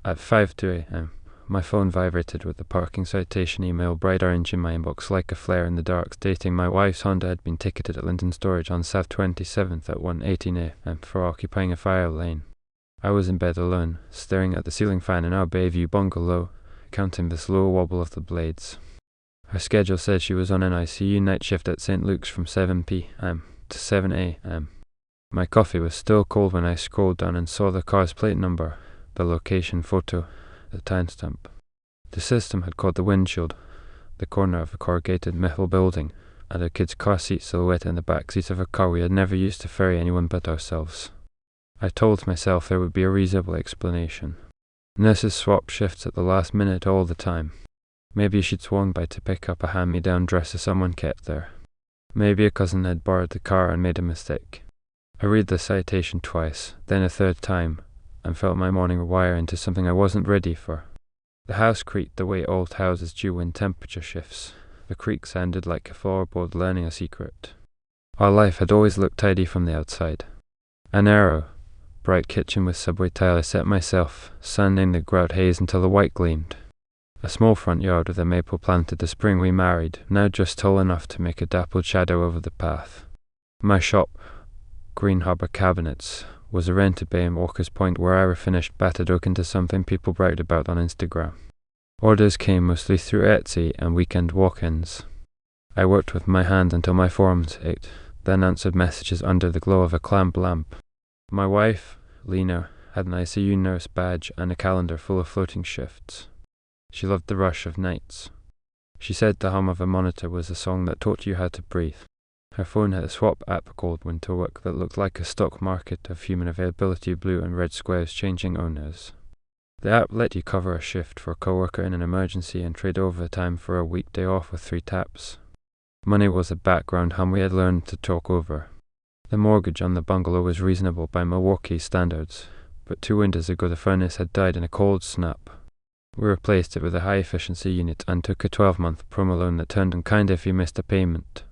At 5:02 a.m., my phone vibrated with the parking citation email bright orange in my inbox like a flare in the dark, stating my wife's Honda had been ticketed at Linden Storage on South 27th at 1:18 a.m. for occupying a fire lane. I was in bed alone, staring at the ceiling fan in our Bayview bungalow, counting the slow wobble of the blades. Her schedule said she was on an ICU night shift at St. Luke's from 7 p.m. to 7 a.m. My coffee was still cold when I scrolled down and saw the car's plate number, the location photo, the timestamp. The system had caught the windshield, the corner of a corrugated metal building, and a kid's car seat silhouette in the back seat of a car we had never used to ferry anyone but ourselves. I told myself there would be a reasonable explanation. Nurses swap shifts at the last minute all the time. Maybe she'd swung by to pick up a hand-me-down dresser someone kept there. Maybe a cousin had borrowed the car and made a mistake. I read the citation twice, then a third time, and felt my morning wire into something I wasn't ready for. The house creaked the way old houses do when temperature shifts. The creak sounded like a floorboard learning a secret. Our life had always looked tidy from the outside. A narrow, bright kitchen with subway tile I set myself, sanding the grout haze until the white gleamed. A small front yard with a maple planted the spring we married, now just tall enough to make a dappled shadow over the path. My shop, Green Harbour Cabinets, was a rented bay in Walker's Point where I refinished battered oak into something people bragged about on Instagram. Orders came mostly through Etsy and weekend walk-ins. I worked with my hands until my forearms ached, then answered messages under the glow of a clamp lamp. My wife, Lena, had an ICU nurse badge and a calendar full of floating shifts. She loved the rush of nights. She said the hum of a monitor was a song that taught you how to breathe. Her phone had a swap app called Winter Work that looked like a stock market of human availability blue and red squares changing owners. The app let you cover a shift for a coworker in an emergency and trade overtime for a weekday off with 3 taps. Money was a background hum we had learned to talk over. The mortgage on the bungalow was reasonable by Milwaukee standards, but 2 winters ago the furnace had died in a cold snap. We replaced it with a high-efficiency unit and took a 12-month promo loan that turned unkind if you missed a payment.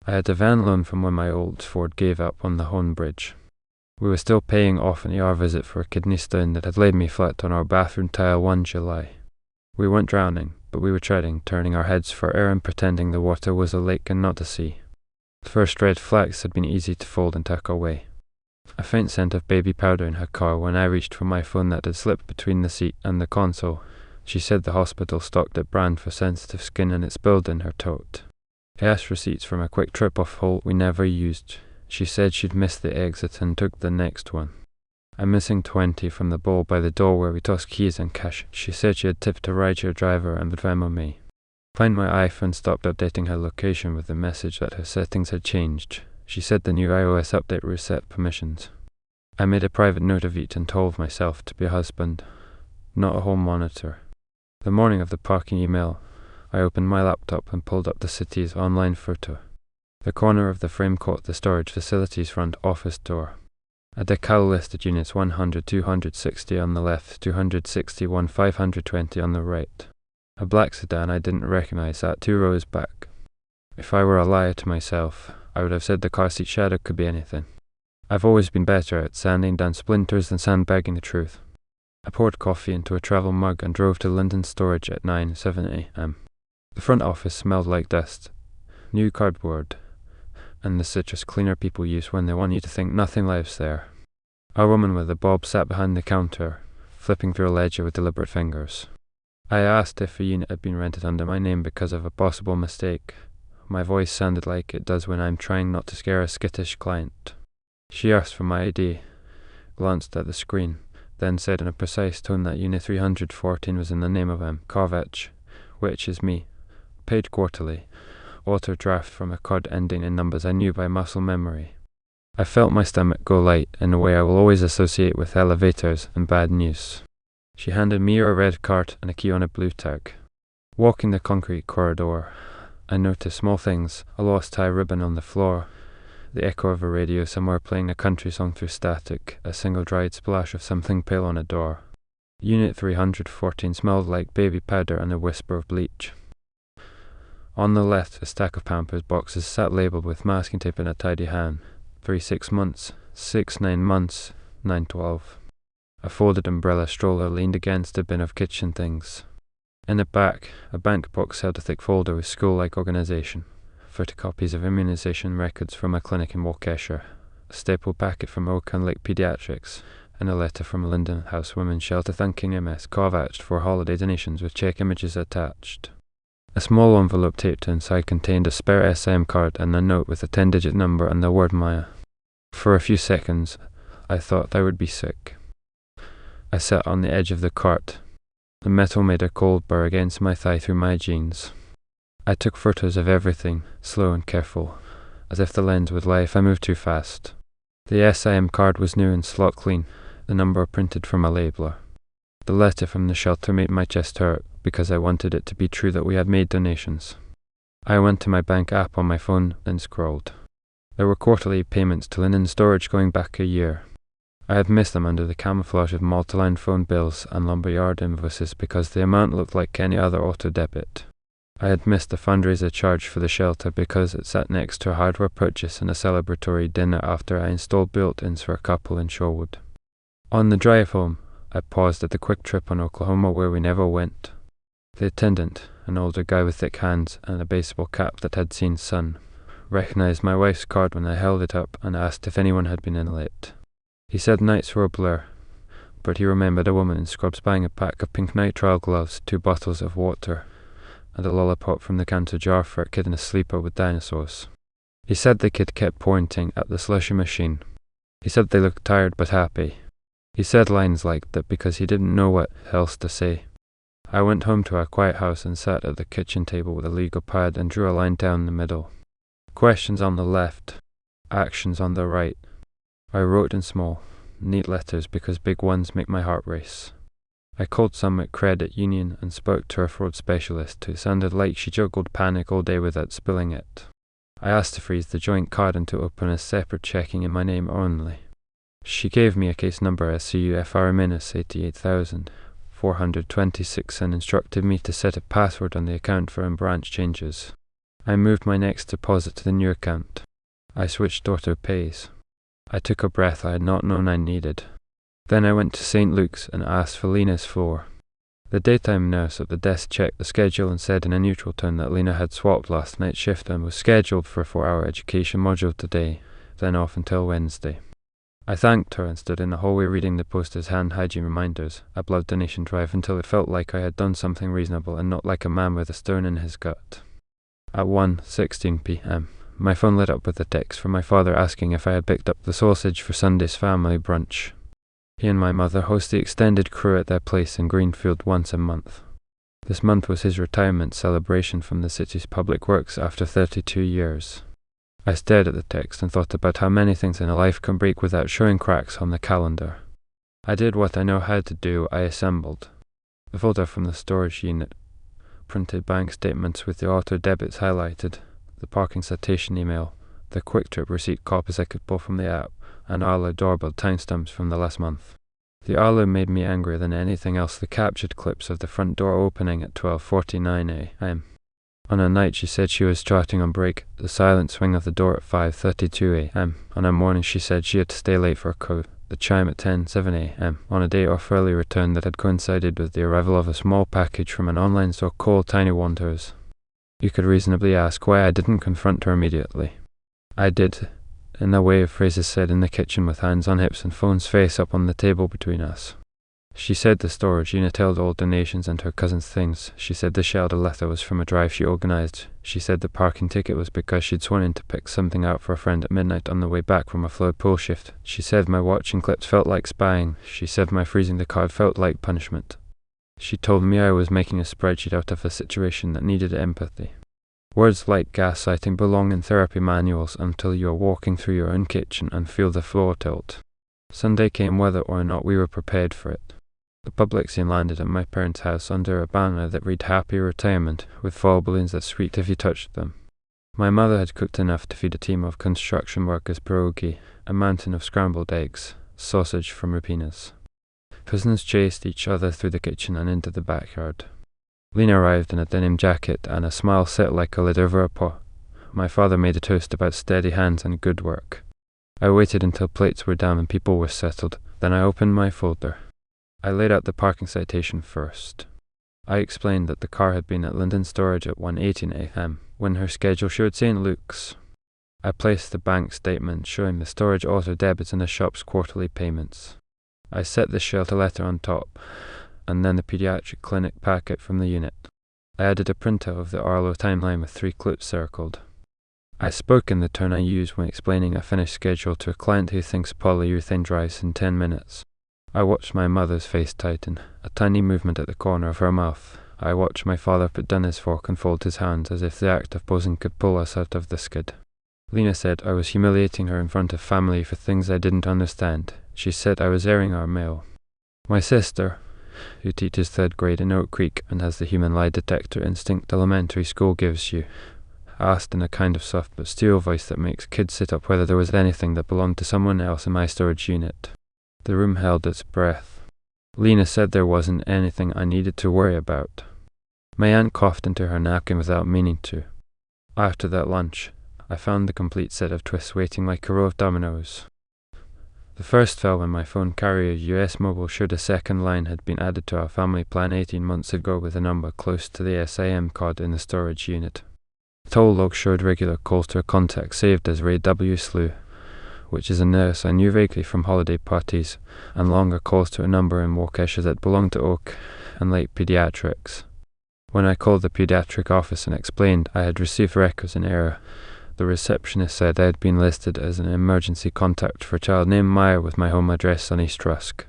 I had a van loan from when my old Ford gave up on the Hone Bridge. We were still paying off an ER visit for a kidney stone that had laid me flat on our bathroom tile one July. We weren't drowning, but we were treading, turning our heads for air and pretending the water was a lake and not a sea. The first red flags had been easy to fold and tuck away. A faint scent of baby powder in her car when I reached for my phone that had slipped between the seat and the console. She said the hospital stocked it brand for sensitive skin and it spilled in her tote. I asked receipts from a quick trip off Holt we never used. She said she'd missed the exit and took the next one. I'm missing 20 from the bowl by the door where we tossed keys and cash. She said she had tipped a rideshare driver and would Venmo me. Find my iPhone stopped updating her location with the message that her settings had changed. She said the new iOS update reset permissions. I made a private note of each and told myself to be a husband, not a home monitor. The morning of the parking email, I opened my laptop and pulled up the city's online photo. The corner of the frame caught the storage facilities front office door. A decal listed units 100, 260 on the left, 261, 520 on the right. A black sedan I didn't recognize sat 2 rows back. If I were a liar to myself, I would have said the car seat shadow could be anything. I've always been better at sanding down splinters than sandbagging the truth. I poured coffee into a travel mug and drove to Linden Storage at 7 a.m. The front office smelled like dust, new cardboard, and the citrus cleaner people use when they want you to think nothing lives there. A woman with a bob sat behind the counter, flipping through a ledger with deliberate fingers. I asked if a unit had been rented under my name because of a possible mistake. My voice sounded like it does when I'm trying not to scare a skittish client. She asked for my ID, glanced at the screen, then said in a precise tone that Unit 314 was in the name of M. Kovac, which is me. Paid quarterly, auto-draft from a card ending in numbers I knew by muscle memory. I felt my stomach go light in a way I will always associate with elevators and bad news. She handed me a red card and a key on a blue tag. Walking the concrete corridor, I noticed small things, a lost tie ribbon on the floor, the echo of a radio somewhere playing a country song through static, a single dried splash of something pale on a door. Unit 314 smelled like baby powder and a whisper of bleach. On the left, a stack of Pampers boxes sat labelled with masking tape in a tidy hand. 3 6 months, 6 9 months, 9 12. A folded umbrella stroller leaned against a bin of kitchen things. In the back, a bank box held a thick folder with school-like organisation. Photocopies of immunisation records from a clinic in Waukesha, a staple packet from Oakham Lake Pediatrics, and a letter from Linden House Women's Shelter thanking MS Kovacs for holiday donations with check images attached. A small envelope taped inside contained a spare SIM card and a note with a 10-digit number and the word Maya. For a few seconds, I thought I would be sick. I sat on the edge of the cart. The metal made a cold burr against my thigh through my jeans. I took photos of everything, slow and careful, as if the lens would lie if I moved too fast. The SIM card was new and slot clean, the number printed from a labeler. The letter from the shelter made my chest hurt because I wanted it to be true that we had made donations. I went to my bank app on my phone and scrolled. There were quarterly payments to linen storage going back a year. I had missed them under the camouflage of multi-line phone bills and lumberyard invoices because the amount looked like any other auto-debit. I had missed the fundraiser charge for the shelter because it sat next to a hardware purchase and a celebratory dinner after I installed built-ins for a couple in Shorewood. On the drive home, I paused at the Quick Trip on Oklahoma where we never went. The attendant, an older guy with thick hands and a baseball cap that had seen sun, recognized my wife's card when I held it up and asked if anyone had been in late. He said nights were a blur, but he remembered a woman in scrubs buying a pack of pink nitrile gloves, 2 bottles of water, and a lollipop from the counter jar for a kid in a sleeper with dinosaurs. He said the kid kept pointing at the slushy machine. He said they looked tired but happy. He said lines like that because he didn't know what else to say. I went home to our quiet house and sat at the kitchen table with a legal pad and drew a line down the middle. Questions on the left, actions on the right. I wrote in small, neat letters because big ones make my heart race. I called Summit Credit Union and spoke to a fraud specialist who sounded like she juggled panic all day without spilling it. I asked to freeze the joint card and to open a separate checking in my name only. She gave me a case number SCU-FR-88426 and instructed me to set a password on the account for in-branch changes. I moved my next deposit to the new account. I switched auto pays. I took a breath I had not known I needed. Then I went to St. Luke's and asked for Lena's floor. The daytime nurse at the desk checked the schedule and said in a neutral tone that Lena had swapped last night's shift and was scheduled for a 4-hour education module today, then off until Wednesday. I thanked her and stood in the hallway reading the poster's hand hygiene reminders, a blood donation drive, until it felt like I had done something reasonable and not like a man with a stone in his gut. At 1:16 p.m., my phone lit up with a text from my father asking if I had picked up the sausage for Sunday's family brunch. He and my mother host the extended crew at their place in Greenfield once a month. This month was his retirement celebration from the city's public works after 32 years. I stared at the text and thought about how many things in a life can break without showing cracks on the calendar. I did what I know how to do. I assembled the folder from the storage unit, printed bank statements with the auto debits highlighted, the parking citation email, the Quick Trip receipt copies I could pull from the app, and Arlo doorbell timestamps from the last month. The Arlo made me angrier than anything else. The captured clips of the front door opening at 12:49 a.m. On a night she said she was starting on break, the silent swing of the door at 5:32 a.m. On a morning she said she had to stay late for a code, the chime at 10:07 a.m. On a day off early return that had coincided with the arrival of a small package from an online store called Tiny Wonders. You could reasonably ask why I didn't confront her immediately. I did, in the way of phrases said in the kitchen with hands on hips and phones face up on the table between us. She said the storage unit held all donations and her cousin's things. She said the shelter letter was from a drive she organised. She said the parking ticket was because she'd sworn in to pick something out for a friend at midnight on the way back from a float pool shift. She said my watching clips felt like spying. She said my freezing the card felt like punishment. She told me I was making a spreadsheet out of a situation that needed empathy. Words like gaslighting belong in therapy manuals until you are walking through your own kitchen and feel the floor tilt. Sunday came whether or not we were prepared for it. The public scene landed at my parents' house under a banner that read Happy Retirement, with fall balloons that squeaked if you touched them. My mother had cooked enough to feed a team of construction workers pierogi, a mountain of scrambled eggs, sausage from rapinas. Cousins chased each other through the kitchen and into the backyard. Lena arrived in a denim jacket and a smile set like a lid over a pot. My father made a toast about steady hands and good work. I waited until plates were down and people were settled. Then I opened my folder. I laid out the parking citation first. I explained that the car had been at Linden Storage at 1:18 a.m. when her schedule showed St. Luke's. I placed the bank statement showing the storage auto debits and the shop's quarterly payments. I set the shelter letter on top, and then the pediatric clinic packet from the unit. I added a printout of the Arlo timeline with 3 clips circled. I spoke in the tone I use when explaining a finished schedule to a client who thinks polyurethane dries in 10 minutes. I watched my mother's face tighten, a tiny movement at the corner of her mouth. I watched my father put down his fork and fold his hands as if the act of posing could pull us out of the skid. Lena said I was humiliating her in front of family for things I didn't understand. She said I was airing our mail. My sister, who teaches 3rd grade in Oak Creek and has the human lie detector instinct elementary school gives you, asked in a kind of soft but steel voice that makes kids sit up whether there was anything that belonged to someone else in my storage unit. The room held its breath. Lena said there wasn't anything I needed to worry about. My aunt coughed into her napkin without meaning to. After that lunch, I found the complete set of twists waiting like a row of dominoes. The first fell when my phone carrier US Mobile showed a second line had been added to our family plan 18 months ago with a number close to the SIM card in the storage unit. The toll log showed regular calls to a contact saved as Ray W. Slew, which is a nurse I knew vaguely from holiday parties, and longer calls to a number in Waukesha that belonged to Oak and Lake Pediatrics. When I called the pediatric office and explained I had received records in error, the receptionist said I had been listed as an emergency contact for a child named Meyer with my home address on East Rusk.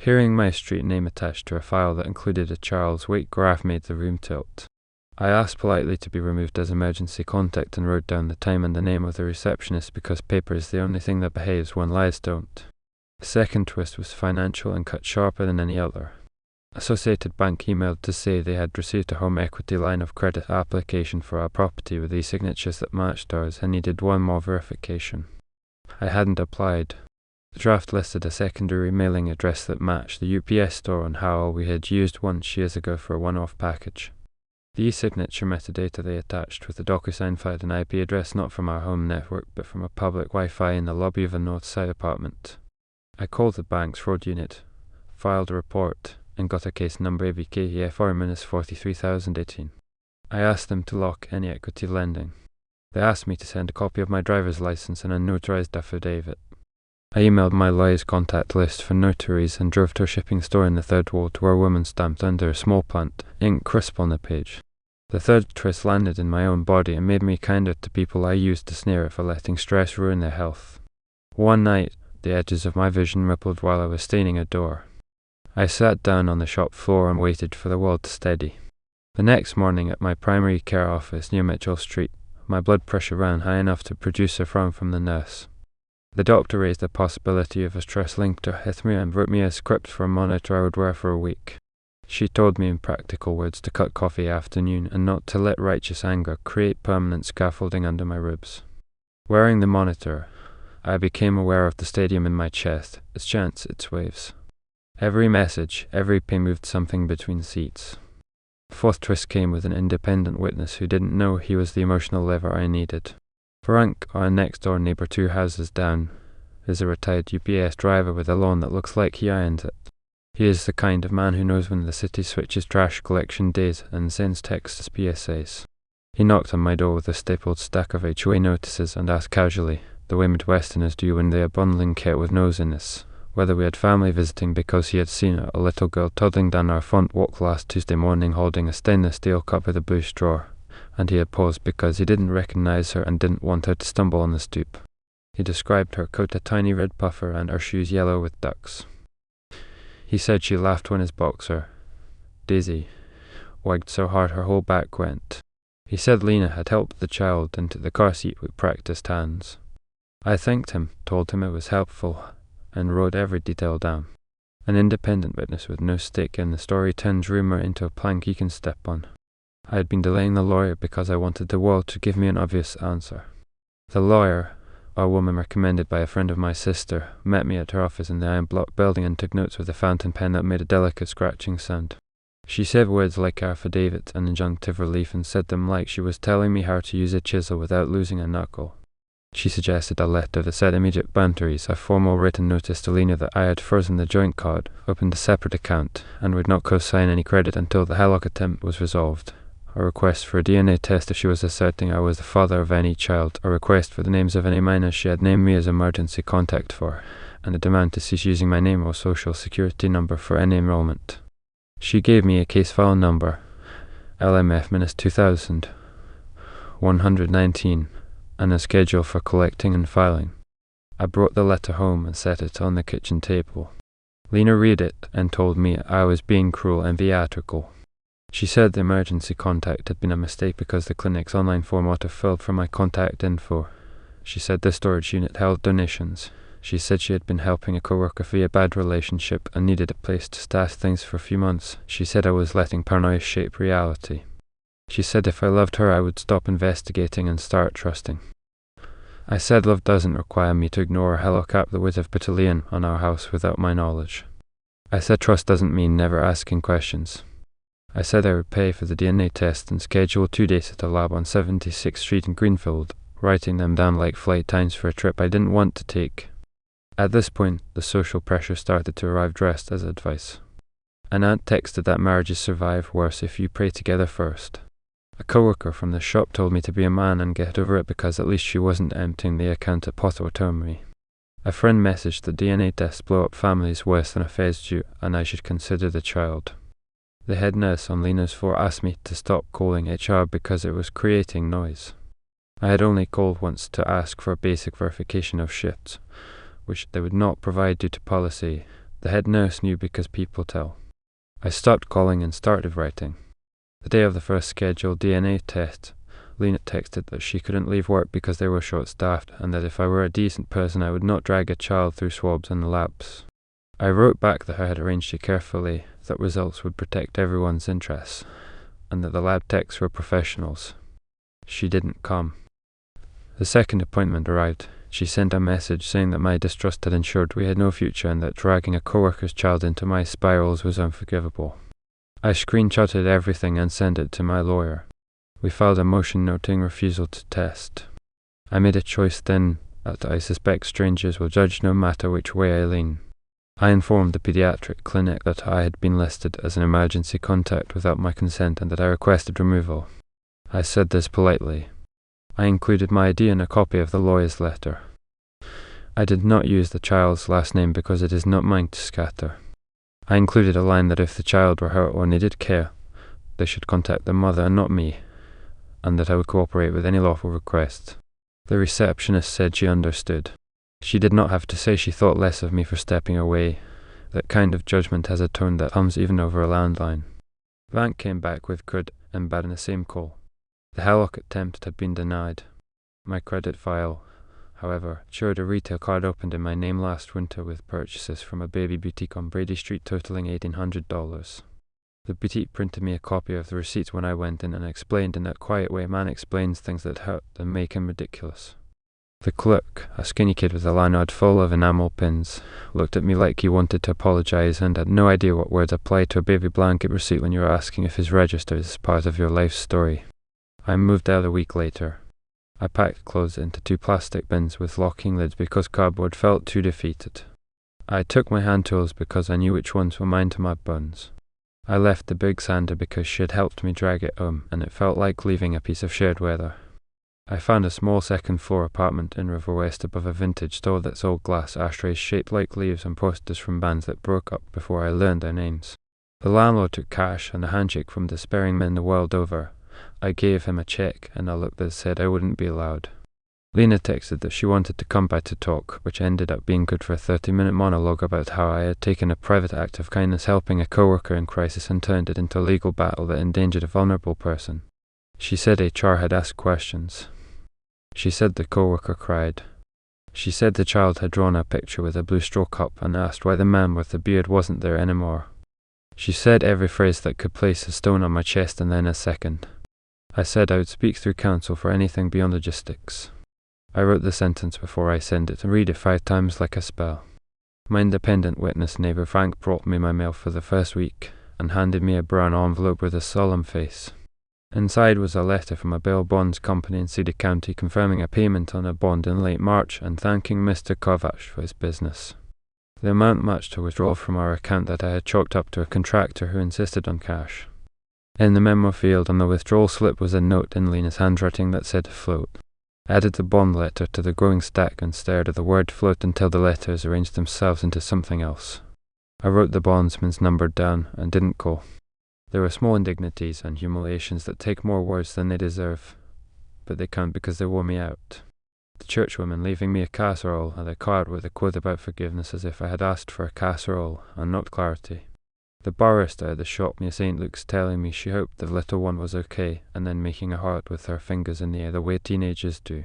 Hearing my street name attached to a file that included a child's weight graph made the room tilt. I asked politely to be removed as emergency contact and wrote down the time and the name of the receptionist because paper is the only thing that behaves when lies don't. The second twist was financial and cut sharper than any other. Associated Bank emailed to say they had received a home equity line of credit application for our property with e-signatures that matched ours and needed one more verification. I hadn't applied. The draft listed a secondary mailing address that matched the UPS store on Howell we had used once years ago for a one-off package. The e-signature metadata they attached with the DocuSign filed an IP address not from our home network but from a public Wi-Fi in the lobby of a north side apartment. I called the bank's fraud unit, filed a report, and got a case number ABKEFR-43018. I asked them to lock any equity lending. They asked me to send a copy of my driver's license and a notarized affidavit. I emailed my lawyer's contact list for notaries and drove to a shipping store in the third ward where a woman stamped under a small plant, ink crisp on the page. The third twist landed in my own body and made me kinder to people I used to sneer at for letting stress ruin their health. One night, the edges of my vision rippled while I was staining a door. I sat down on the shop floor and waited for the world to steady. The next morning at my primary care office near Mitchell Street, my blood pressure ran high enough to produce a frown from the nurse. The doctor raised the possibility of a stress linked to arrhythmia and wrote me a script for a monitor I would wear for a week. She told me in practical words to cut coffee afternoon and not to let righteous anger create permanent scaffolding under my ribs. Wearing the monitor, I became aware of the stadium in my chest, its chants, its waves. Every message, every ping moved something between seats. The fourth twist came with an independent witness who didn't know he was the emotional lever I needed. Frank, our next-door neighbour 2 houses down, is a retired UPS driver with a lawn that looks like he ironed it. He is the kind of man who knows when the city switches trash collection days and sends texts as PSAs. He knocked on my door with a stapled stack of HOA notices and asked casually, the way Midwesterners do when they are bundling kit with nosiness, whether we had family visiting because he had seen a little girl toddling down our front walk last Tuesday morning holding a stainless steel cup with a blue straw, and he had paused because he didn't recognize her and didn't want her to stumble on the stoop. He described her coat a tiny red puffer and her shoes yellow with ducks. He said she laughed when his boxer, Daisy, wagged so hard her whole back went. He said Lena had helped the child into the car seat with practiced hands. I thanked him, told him it was helpful, and wrote every detail down. An independent witness with no stake in the story turns rumour into a plank he can step on. I had been delaying the lawyer because I wanted the world to give me an obvious answer. The lawyer, a woman recommended by a friend of my sister, met me at her office in the iron block building and took notes with a fountain pen that made a delicate scratching sound. She said words like affidavit and injunctive relief and said them like she was telling me how to use a chisel without losing a knuckle. She suggested a letter that set immediate boundaries, a formal written notice to Lena that I had frozen the joint card, opened a separate account, and would not co-sign any credit until the HELOC attempt was resolved. A request for a DNA test if she was asserting I was the father of any child, a request for the names of any minors she had named me as emergency contact for, and a demand to cease using my name or social security number for any enrollment. She gave me a case file number, LMF-2119, and a schedule for collecting and filing. I brought the letter home and set it on the kitchen table. Lena read it and told me I was being cruel and theatrical. She said the emergency contact had been a mistake because the clinic's online form auto-filled for my contact info. She said the storage unit held donations. She said she had been helping a coworker via a bad relationship and needed a place to stash things for a few months. She said I was letting paranoia shape reality. She said if I loved her I would stop investigating and start trusting. I said love doesn't require me to ignore a HELOC app that would have put a lien on our house without my knowledge. I said trust doesn't mean never asking questions. I said I would pay for the DNA test and schedule 2 days at a lab on 76th Street in Greenfield, writing them down like flight times for a trip I didn't want to take. At this point, the social pressure started to arrive dressed as advice. An aunt texted that marriages survive worse if you pray together first. A coworker from the shop told me to be a man and get over it because at least she wasn't emptying the account at Potawatomi. A friend messaged that DNA tests blow up families worse than a feds do and I should consider the child. The head nurse on Lena's floor asked me to stop calling HR because it was creating noise. I had only called once to ask for a basic verification of shifts, which they would not provide due to policy. The head nurse knew because people tell. I stopped calling and started writing. The day of the first scheduled DNA test, Lena texted that she couldn't leave work because they were short-staffed and that if I were a decent person I would not drag a child through swabs and labs. I wrote back that I had arranged it carefully, that results would protect everyone's interests, and that the lab techs were professionals. She didn't come. The second appointment arrived. She sent a message saying that my distrust had ensured we had no future and that dragging a coworker's child into my spirals was unforgivable. I screenshotted everything and sent it to my lawyer. We filed a motion noting refusal to test. I made a choice then that I suspect strangers will judge no matter which way I lean. I informed the pediatric clinic that I had been listed as an emergency contact without my consent and that I requested removal. I said this politely. I included my ID and a copy of the lawyer's letter. I did not use the child's last name because it is not mine to scatter. I included a line that if the child were hurt or needed care, they should contact the mother and not me, and that I would cooperate with any lawful request. The receptionist said she understood. She did not have to say she thought less of me for stepping away. That kind of judgment has a tone that hums even over a landline. Bank came back with good and bad in the same call. The HELOC attempt had been denied. My credit file, however, showed a retail card opened in my name last winter with purchases from a baby boutique on Brady Street totaling $1,800. The boutique printed me a copy of the receipt when I went in and explained in that quiet way a man explains things that hurt and make him ridiculous. The clerk, a skinny kid with a lanyard full of enamel pins, looked at me like he wanted to apologize and had no idea what words apply to a baby blanket receipt when you are asking if it's registered as part of your life story. I moved out a week later. I packed clothes into 2 plastic bins with locking lids because cardboard felt too defeated. I took my hand tools because I knew which ones were mine to my bones. I left the big sander because she had helped me drag it home, and it felt like leaving a piece of shared weather. I found a small second-floor apartment in River West above a vintage store that sold glass ashtrays shaped like leaves and posters from bands that broke up before I learned their names. The landlord took cash and a handshake from despairing men the world over. I gave him a check and a look that said I wouldn't be allowed. Lena texted that she wanted to come by to talk, which ended up being good for a 30-minute monologue about how I had taken a private act of kindness helping a coworker in crisis and turned it into a legal battle that endangered a vulnerable person. She said HR had asked questions. She said the coworker cried. She said the child had drawn a picture with a blue straw cup and asked why the man with the beard wasn't there anymore. She said every phrase that could place a stone on my chest and then a second. I said I would speak through counsel for anything beyond logistics. I wrote the sentence before I sent it and read it 5 times like a spell. My independent witness neighbour Frank brought me my mail for the first week and handed me a brown envelope with a solemn face. Inside was a letter from a bail bonds company in City County confirming a payment on a bond in late March and thanking Mr. Kovac for his business. The amount matched a withdrawal from our account that I had chalked up to a contractor who insisted on cash. In the memo field on the withdrawal slip was a note in Lena's handwriting that said float. I added the bond letter to the growing stack and stared at the word float until the letters arranged themselves into something else. I wrote the bondsman's number down and didn't call. There were small indignities and humiliations that take more words than they deserve, but they count because they wore me out. The churchwoman leaving me a casserole and a card with a quote about forgiveness as if I had asked for a casserole and not clarity. The barrister at the shop near St. Luke's telling me she hoped the little one was okay and then making a heart with her fingers in the air the way teenagers do.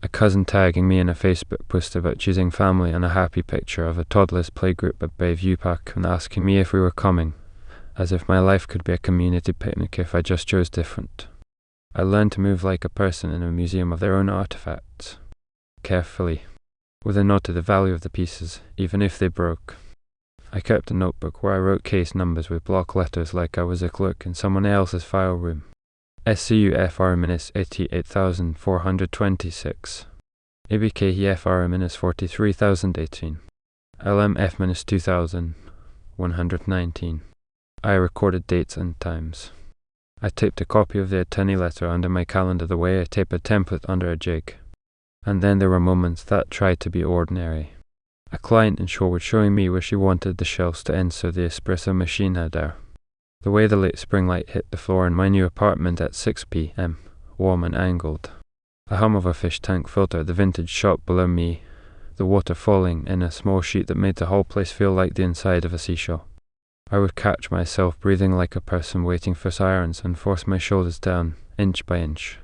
A cousin tagging me in a Facebook post about choosing family and a happy picture of a toddler's playgroup at Bayview Park and asking me if we were coming, as if my life could be a community picnic if I just chose different. I learned to move like a person in a museum of their own artifacts, carefully, with a nod to the value of the pieces, even if they broke. I kept a notebook where I wrote case numbers with block letters like I was a clerk in someone else's file room. SCU-FR-88,426. ABK-FR-43,018. LM-F-2,119. I recorded dates and times. I taped a copy of the attorney letter under my calendar the way I tape a template under a jig. And then there were moments that tried to be ordinary. A client in Shorewood showing me where she wanted the shelves to end so the espresso machine had air. The way the late spring light hit the floor in my new apartment at 6 p.m., warm and angled. A hum of a fish tank filter at the vintage shop below me, the water falling in a small sheet that made the whole place feel like the inside of a seashell. I would catch myself breathing like a person waiting for sirens and force my shoulders down, inch by inch.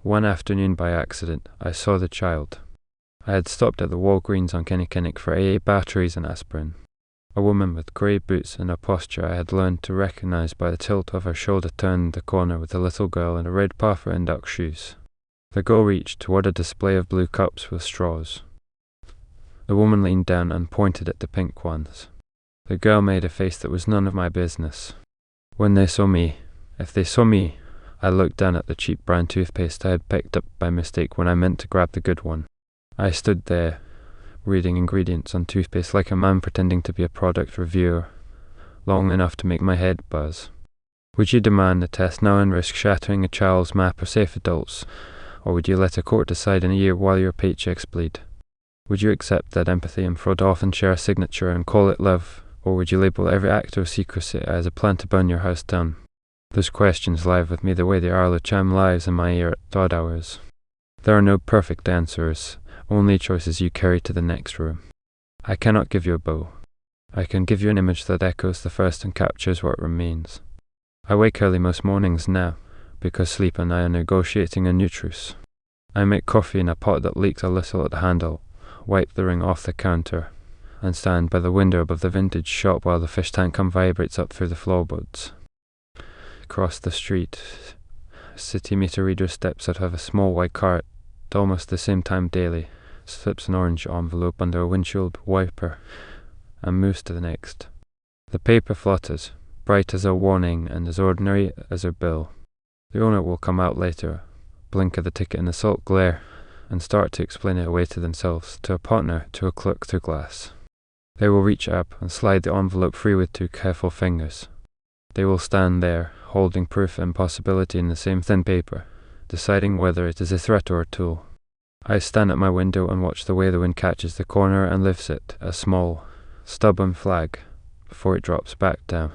One afternoon by accident, I saw the child. I had stopped at the Walgreens on Kinnikinnick for AA batteries and aspirin. A woman with grey boots and a posture I had learned to recognize by the tilt of her shoulder turned the corner with a little girl in a red puffer and duck shoes. The girl reached toward a display of blue cups with straws. The woman leaned down and pointed at the pink ones. The girl made a face that was none of my business. When they saw me, if they saw me, I looked down at the cheap brown toothpaste I had picked up by mistake when I meant to grab the good one. I stood there, reading ingredients on toothpaste like a man pretending to be a product reviewer, long enough to make my head buzz. Would you demand a test now and risk shattering a child's map of safe adults, or would you let a court decide in a year while your paychecks bleed? Would you accept that empathy and fraud often share a signature and call it love, or would you label every act of secrecy as a plan to burn your house down? Those questions live with me the way the arlo chime lives in my ear at odd hours. There are no perfect answers, only choices you carry to the next room. I cannot give you a bow. I can give you an image that echoes the first and captures what remains. I wake early most mornings now, because sleep and I are negotiating a new truce. I make coffee in a pot that leaks a little at the handle, wipe the ring off the counter, and stand by the window above the vintage shop while the fish tank vibrates up through the floorboards. Across the street, a city meter reader steps out of a small white cart at almost the same time daily, slips an orange envelope under a windshield wiper, and moves to the next. The paper flutters, bright as a warning and as ordinary as her bill. The owner will come out later, blink at the ticket in the salt glare, and start to explain it away to themselves, to a partner, to a clerk through glass. They will reach up and slide the envelope free with 2 careful fingers. They will stand there, holding proof and possibility in the same thin paper, deciding whether it is a threat or a tool. I stand at my window and watch the way the wind catches the corner and lifts it, a small, stubborn flag, before it drops back down.